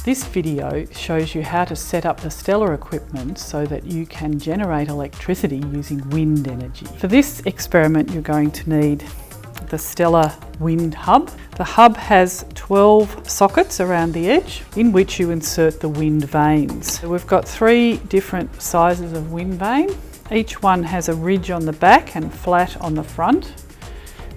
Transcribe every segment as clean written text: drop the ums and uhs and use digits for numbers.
This video shows you how to set up the STELR equipment so that you can generate electricity using wind energy. For this experiment, you're going to need the STELR wind hub. The hub has 12 sockets around the edge in which you insert the wind vanes. So we've got 3 different sizes of wind vane. Each one has a ridge on the back and flat on the front,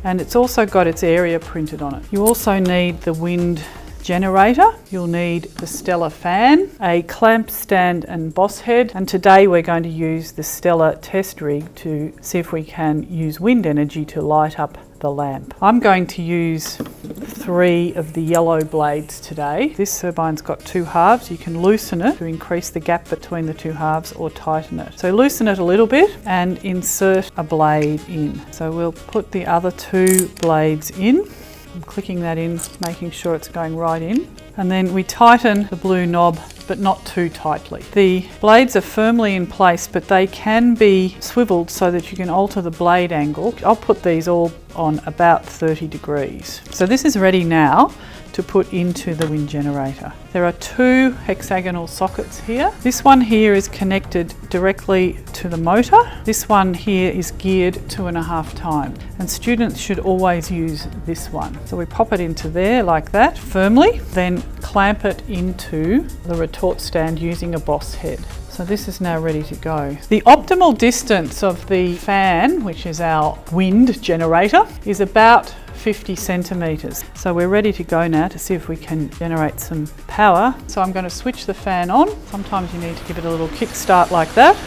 and it's also got its area printed on it. You also need the wind generator, you'll need the STELR fan, a clamp stand and boss head, and today we're going to use the STELR test rig to see if we can use wind energy to light up the lamp. I'm going to use 3 of the yellow blades today. This turbine's got 2 halves. You can loosen it to increase the gap between the 2 halves or tighten it. So loosen it a little bit and insert a blade in. So we'll put the other 2 blades in. I'm clicking that in, making sure it's going right in. And then we tighten the blue knob, but not too tightly. The blades are firmly in place, but they can be swiveled so that you can alter the blade angle. I'll put these all on about 30 degrees. So this is ready now to put into the wind generator. There are 2 hexagonal sockets here. This one here is connected directly to the motor. This one here is geared 2.5 times, and students should always use this one. So we pop it into there like that, firmly, then clamp it into the retort stand using a boss head. So this is now ready to go. The optimal distance of the fan, which is our wind generator, is about 50 centimetres. So we're ready to go now to see if we can generate some power. So I'm going to switch the fan on. Sometimes you need to give it a little kick start like that.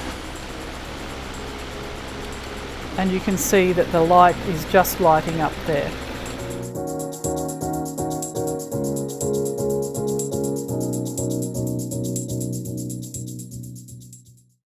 And you can see that the light is just lighting up there.